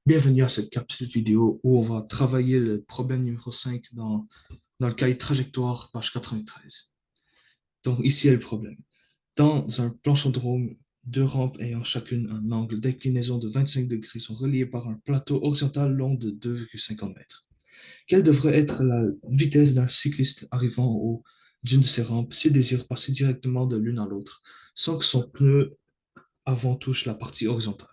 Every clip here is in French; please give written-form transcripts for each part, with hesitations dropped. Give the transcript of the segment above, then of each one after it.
Bienvenue à cette capsule vidéo où on va travailler le problème numéro 5 dans le cahier trajectoire, page 93. Donc ici est le problème. Dans un planchodrome, deux rampes ayant chacune un angle d'inclinaison de 25 degrés sont reliées par un plateau horizontal long de 2,50 mètres. Quelle devrait être la vitesse d'un cycliste arrivant en haut d'une de ces rampes s'il désire passer directement de l'une à l'autre sans que son pneu avant touche la partie horizontale?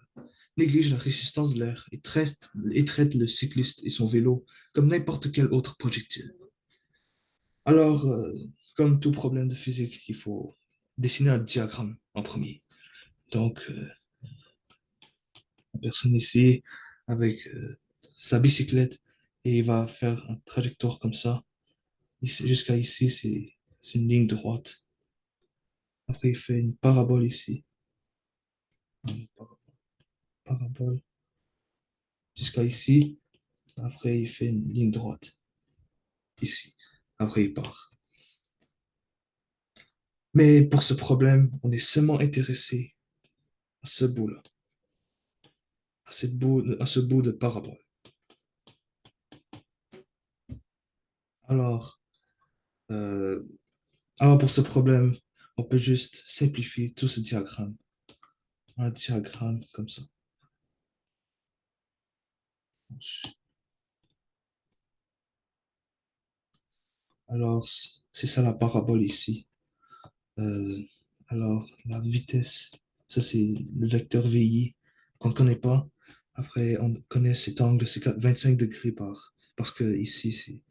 Néglige la résistance de l'air et traite le cycliste et son vélo comme n'importe quel autre projectile. Alors, comme tout problème de physique, il faut dessiner un diagramme en premier. Donc, la personne ici, avec sa bicyclette, et il va faire une trajectoire comme ça. Jusqu'à ici, c'est une ligne droite. Après, il fait une parabole ici. Une parabole jusqu'à ici. Après, il fait une ligne droite ici. Après, il part. Mais pour ce problème, on est seulement intéressé à ce bout-là, à ce bout de parabole. Alors, euh, alors pour ce problème, on peut juste simplifier tout ce diagramme. Un diagramme comme ça. Alors, c'est ça la parabole ici. Euh, alors, la vitesse, ça c'est le vecteur VI qu'on ne connaît pas. Après, on connaît cet angle, c'est 25 degrés parce que ici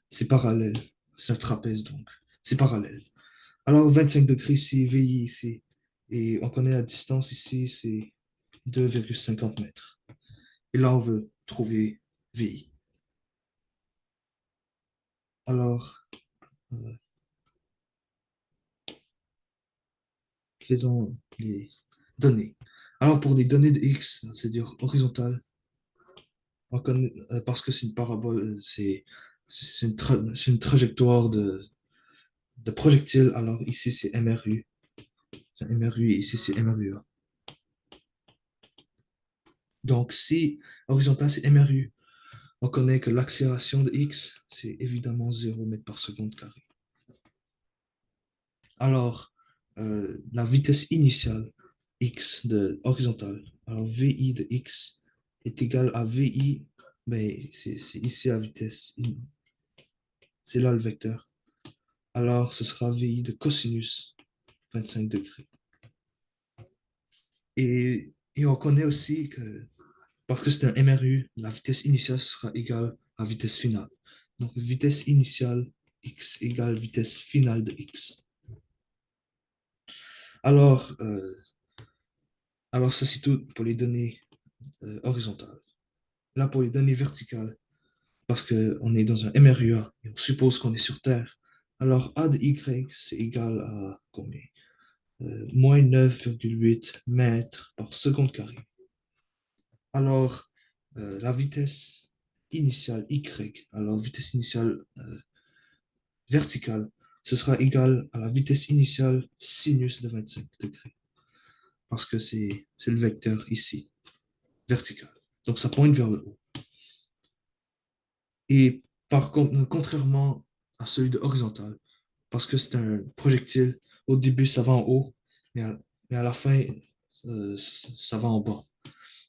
c'est parallèle. C'est un trapèze donc. C'est parallèle. Alors, 25 degrés ici, VI ici. Et on connaît la distance ici, c'est 2,50 mètres. Et là, on veut trouver VI. Alors, euh, faisons les données. Alors, pour les données de X, c'est-à-dire horizontales, on connaît, parce que c'est une parabole, c'est une trajectoire de projectile. Alors, ici, c'est MRU. C'est MRU et ici, c'est MRUA. Donc, si horizontal, c'est MRU, on connaît que l'accélération de x, c'est évidemment 0 mètres par seconde carré. Alors, la vitesse initiale x de horizontale, alors vi de x est égal à vi, mais c'est ici la vitesse, c'est là le vecteur. Alors, ce sera vi de cosinus 25 degrés. Et on connaît aussi que, parce que c'est un MRU, la vitesse initiale sera égale à vitesse finale. Donc, vitesse initiale x égale vitesse finale de x. Alors, alors ça c'est tout pour les données horizontales. Là, pour les données verticales, parce qu'on est dans un MRUA et on suppose qu'on est sur Terre, alors A de Y, c'est égal à combien? Moins 9,8 mètres par seconde carrée. Alors, la vitesse initiale Y, alors vitesse initiale verticale, ce sera égal à la vitesse initiale sinus de 25 degrés, parce que c'est le vecteur ici, vertical. Donc ça pointe vers le haut. Et par contre, contrairement à celui de horizontal, parce que c'est un projectile, au début ça va en haut, mais à la fin ça va en bas.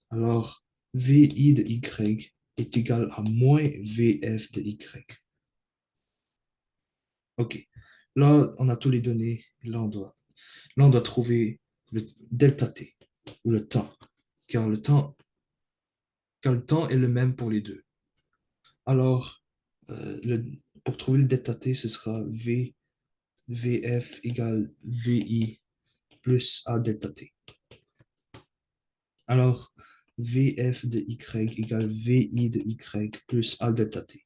Alors, VI de Y est égal à moins VF de Y. OK. Là, on a tous les données. Là, on doit trouver le delta T, ou le temps, car le temps, car le temps est le même pour les deux. Alors, pour trouver le delta T, ce sera VF égale VI plus A delta T. Alors, VF de Y égale VI de Y plus A delta T.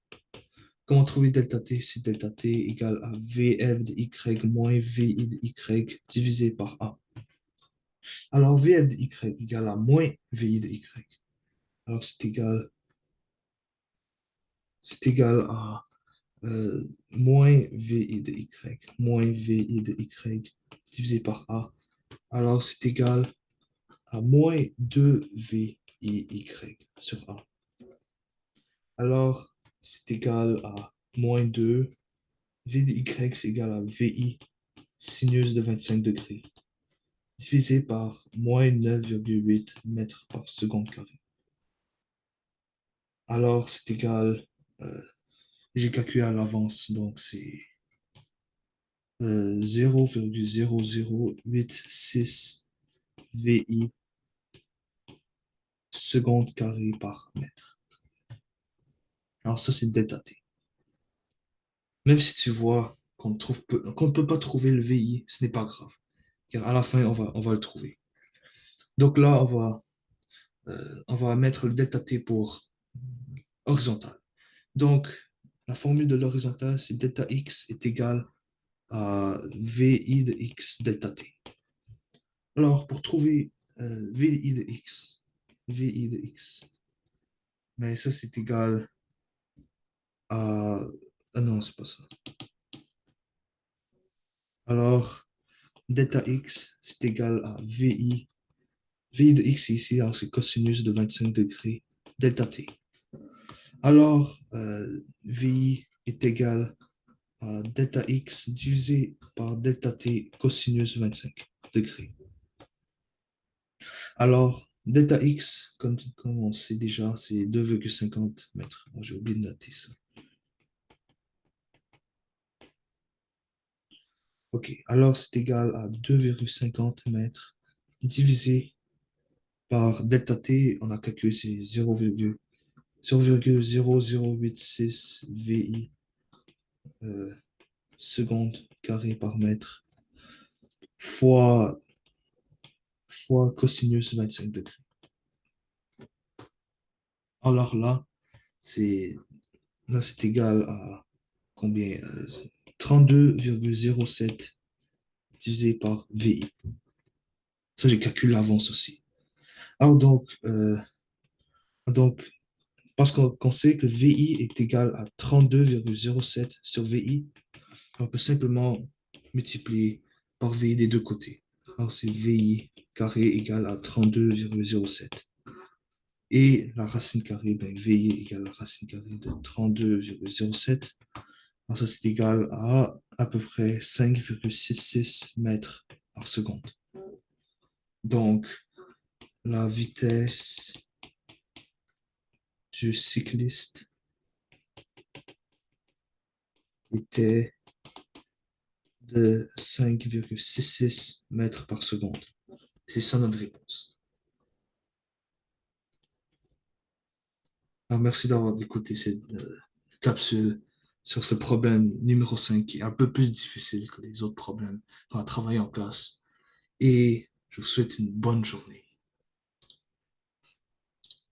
Comment trouver delta T? C'est delta T égale à VF de Y moins VI de Y divisé par A. Alors, VF de Y égale à moins VI de Y. Alors, c'est égal à moins VI de Y moins VI de Y divisé par A. Alors, c'est égal à moins 2 VIY. sur A. Alors, c'est égal à moins 2. V de Y, c'est égal à VI sinus de 25 degrés, divisé par moins 9,8 mètres par seconde carré. Alors, c'est égal, euh, j'ai calculé à l'avance, donc c'est 0,0086 VI seconde carré par mètre. Alors ça, c'est delta T. Même si tu vois qu'on ne peut pas trouver le VI, ce n'est pas grave, car à la fin, on va le trouver. Donc là, on va mettre le delta T pour horizontal. Donc, la formule de l'horizontale, c'est delta X est égal à VI de X delta T. Alors, pour trouver VI de X, mais ça, c'est égal à... Ah non, c'est pas ça. Alors, delta X, c'est égal à VI. VI de X ici, alors c'est cosinus de 25 degrés, delta T. Alors, VI est égal à delta X divisé par delta T cosinus 25 degrés. Alors, delta X, comme on sait déjà, c'est 2,50 mètres. Moi, j'ai oublié de noter ça. OK, alors c'est égal à 2,50 mètres divisé par delta T, on a calculé, c'est 0,0086 VI seconde carré par mètre fois, fois cosinus 25 degrés. Alors c'est là, c'est égal à combien? 32,07 divisé par VI. Ça, j'ai calculé l'avance aussi. Alors donc parce qu'on sait que VI est égal à 32,07 sur VI, on peut simplement multiplier par VI des deux côtés. Alors c'est VI carré égale à 32,07. Et la racine carrée, ben, VI égale à la racine carrée de 32,07. Alors ça, c'est égal à peu près 5,66 mètres par seconde. Donc, la vitesse du cycliste était de 5,66 mètres par seconde. C'est ça notre réponse. Alors, merci d'avoir écouté cette capsule sur ce problème numéro 5 qui est un peu plus difficile que les autres problèmes à travailler en classe. Et je vous souhaite une bonne journée.